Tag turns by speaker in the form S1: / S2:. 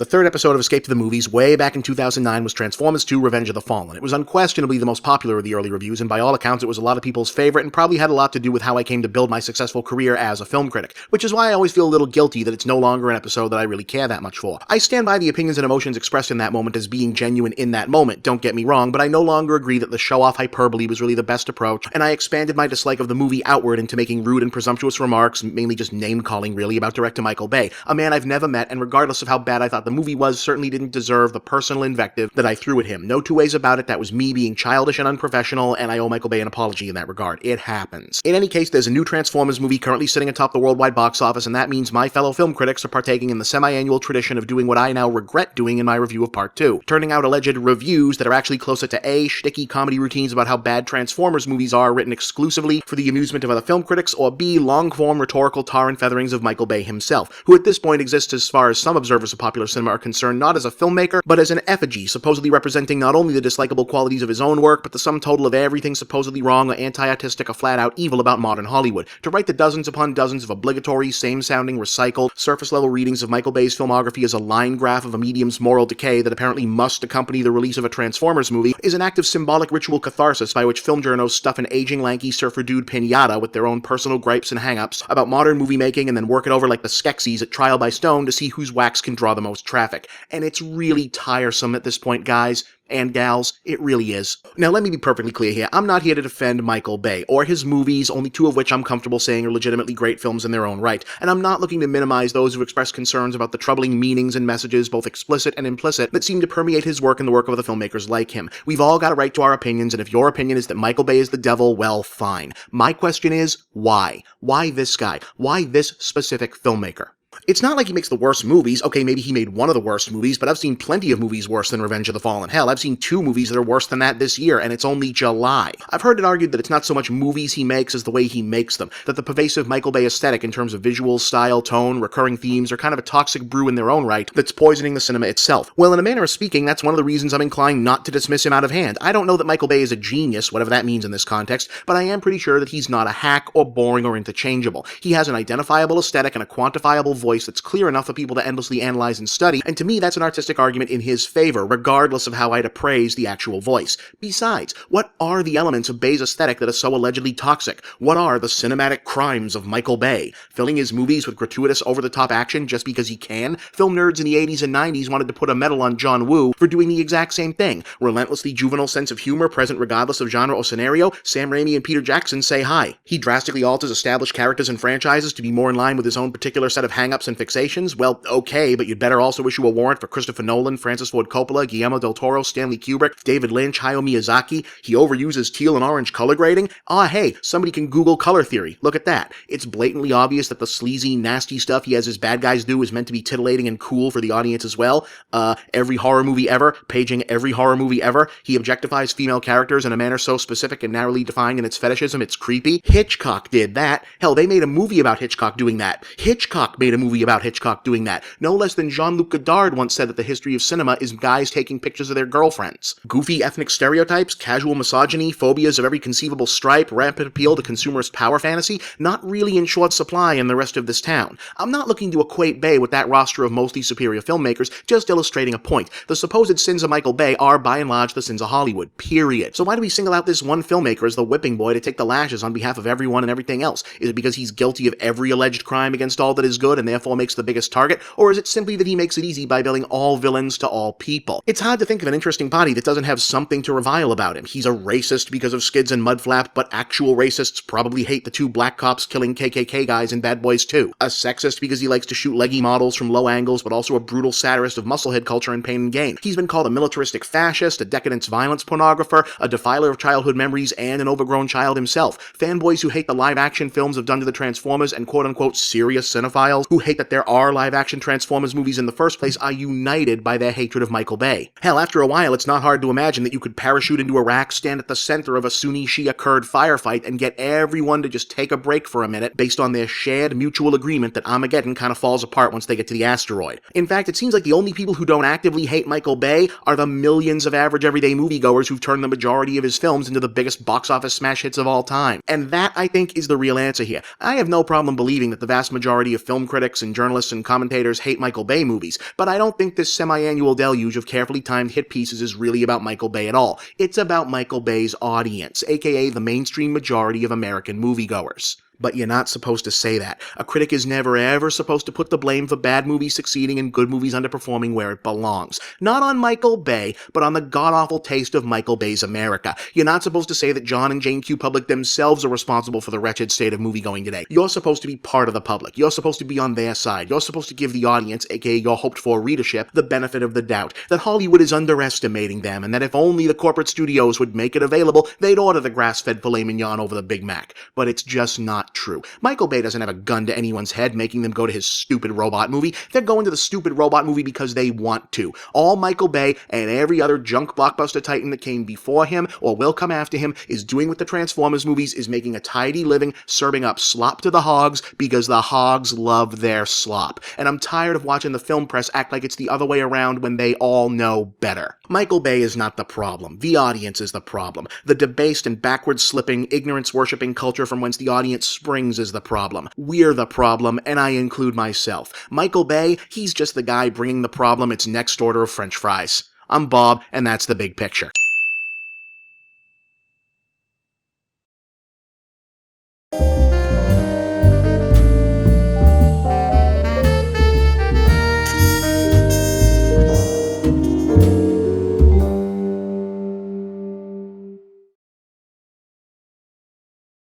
S1: The third episode of Escape to the Movies, way back in 2009, was Transformers 2 Revenge of the Fallen. It was unquestionably the most popular of the early reviews, and by all accounts it was a lot of people's favorite and probably had a lot to do with how I came to build my successful career as a film critic, which is why I always feel a little guilty that it's no longer an episode that I really care that much for. I stand by the opinions and emotions expressed in that moment as being genuine in that moment, don't get me wrong, but I no longer agree that the show-off hyperbole was really the best approach, and I expanded my dislike of the movie outward into making rude and presumptuous remarks, mainly just name-calling really, about director Michael Bay, a man I've never met, and regardless of how bad I thought the movie was, certainly didn't deserve the personal invective that I threw at him. No two ways about it, that was me being childish and unprofessional, and I owe Michael Bay an apology in that regard. It happens. In any case, there's a new Transformers movie currently sitting atop the worldwide box office, and that means my fellow film critics are partaking in the semi-annual tradition of doing what I now regret doing in my review of Part 2, turning out alleged reviews that are actually closer to A, shticky comedy routines about how bad Transformers movies are written exclusively for the amusement of other film critics, or B, long-form rhetorical tar and featherings of Michael Bay himself, who at this point exists as far as some observers of popular cinema are concerned not as a filmmaker, but as an effigy, supposedly representing not only the dislikable qualities of his own work, but the sum total of everything supposedly wrong or anti-artistic or flat-out evil about modern Hollywood. To write the dozens upon dozens of obligatory, same-sounding, recycled, surface-level readings of Michael Bay's filmography as a line graph of a medium's moral decay that apparently must accompany the release of a Transformers movie is an act of symbolic ritual catharsis by which film journos stuff an aging, lanky surfer dude pinata with their own personal gripes and hang-ups about modern movie making and then work it over like the Skeksis at Trial by Stone to see whose wax can draw the most traffic. And it's really tiresome at this point, guys and gals, it really is. Now let me be perfectly clear here, I'm not here to defend Michael Bay, or his movies, only two of which I'm comfortable saying are legitimately great films in their own right, and I'm not looking to minimize those who express concerns about the troubling meanings and messages, both explicit and implicit, that seem to permeate his work and the work of other filmmakers like him. We've all got a right to our opinions, and if your opinion is that Michael Bay is the devil, well, fine. My question is, why? Why this guy? Why this specific filmmaker? It's not like he makes the worst movies. Okay, maybe he made one of the worst movies, but I've seen plenty of movies worse than Revenge of the Fallen. Hell, I've seen 2 movies that are worse than that this year, and it's only July. I've heard it argued that it's not so much movies he makes as the way he makes them, that the pervasive Michael Bay aesthetic in terms of visual, style, tone, recurring themes are kind of a toxic brew in their own right that's poisoning the cinema itself. Well, in a manner of speaking, that's one of the reasons I'm inclined not to dismiss him out of hand. I don't know that Michael Bay is a genius, whatever that means in this context, but I am pretty sure that he's not a hack or boring or interchangeable. He has an identifiable aesthetic and a quantifiable voice that's clear enough for people to endlessly analyze and study, and to me that's an artistic argument in his favor, regardless of how I'd appraise the actual voice. Besides, what are the elements of Bay's aesthetic that are so allegedly toxic? What are the cinematic crimes of Michael Bay? Filling his movies with gratuitous, over-the-top action just because he can? Film nerds in the 80s and 90s wanted to put a medal on John Woo for doing the exact same thing. Relentlessly juvenile sense of humor present regardless of genre or scenario, Sam Raimi and Peter Jackson say hi. He drastically alters established characters and franchises to be more in line with his own particular set of hang-ups and fixations. Well, okay, but you'd better also issue a warrant for Christopher Nolan, Francis Ford Coppola, Guillermo del Toro, Stanley Kubrick, David Lynch, Hayao Miyazaki. He overuses teal and orange color grading. Hey, somebody can Google color theory. Look at that. It's blatantly obvious that the sleazy, nasty stuff he has his bad guys do is meant to be titillating and cool for the audience as well. Every horror movie ever, paging every horror movie ever, he objectifies female characters in a manner so specific and narrowly defined in its fetishism, it's creepy. Hitchcock did that. Hell, they made a movie about Hitchcock doing that. Hitchcock made a movie about Hitchcock doing that. No less than Jean-Luc Godard once said that the history of cinema is guys taking pictures of their girlfriends. Goofy ethnic stereotypes, casual misogyny, phobias of every conceivable stripe, rampant appeal to consumerist power fantasy, not really in short supply in the rest of this town. I'm not looking to equate Bay with that roster of mostly superior filmmakers, just illustrating a point. The supposed sins of Michael Bay are, by and large, the sins of Hollywood, period. So why do we single out this one filmmaker as the whipping boy to take the lashes on behalf of everyone and everything else? Is it because he's guilty of every alleged crime against all that is good and therefore makes the biggest target, or is it simply that he makes it easy by billing all villains to all people? It's hard to think of an interesting body that doesn't have something to revile about him. He's a racist because of Skids and Mudflap, but actual racists probably hate the 2 black cops killing KKK guys in Bad Boys 2. A sexist because he likes to shoot leggy models from low angles, but also a brutal satirist of musclehead culture and Pain and Gain. He's been called a militaristic fascist, a decadence violence pornographer, a defiler of childhood memories, and an overgrown child himself. Fanboys who hate the live-action films have done to the Transformers, and quote-unquote serious cinephiles who hate that there are live-action Transformers movies in the first place are united by their hatred of Michael Bay. Hell, after a while, it's not hard to imagine that you could parachute into Iraq, stand at the center of a Sunni-Shia Kurd firefight, and get everyone to just take a break for a minute based on their shared mutual agreement that Armageddon kind of falls apart once they get to the asteroid. In fact, it seems like the only people who don't actively hate Michael Bay are the millions of average everyday moviegoers who've turned the majority of his films into the biggest box office smash hits of all time. And that, I think, is the real answer here. I have no problem believing that the vast majority of film critics critics and journalists and commentators hate Michael Bay movies, but I don't think this semi-annual deluge of carefully timed hit pieces is really about Michael Bay at all. It's about Michael Bay's audience, aka the mainstream majority of American moviegoers. But you're not supposed to say that. A critic is never ever supposed to put the blame for bad movies succeeding and good movies underperforming where it belongs. Not on Michael Bay, but on the god-awful taste of Michael Bay's America. You're not supposed to say that John and Jane Q. Public themselves are responsible for the wretched state of moviegoing today. You're supposed to be part of the public. You're supposed to be on their side. You're supposed to give the audience, aka your hoped-for readership, the benefit of the doubt. That Hollywood is underestimating them, and that if only the corporate studios would make it available, they'd order the grass-fed filet mignon over the Big Mac. But it's just not true. Michael Bay doesn't have a gun to anyone's head making them go to his stupid robot movie. They're going to the stupid robot movie because they want to. All Michael Bay and every other junk blockbuster titan that came before him or will come after him is doing with the Transformers movies is making a tidy living serving up slop to the hogs because the hogs love their slop. And I'm tired of watching the film press act like it's the other way around when they all know better. Michael Bay is not the problem. The audience is the problem. The debased and backward-slipping, ignorance-worshipping culture from whence the audience springs is the problem. We're the problem, and I include myself. Michael Bay, he's just the guy bringing the problem its next order of french fries. I'm Bob, and that's the big picture.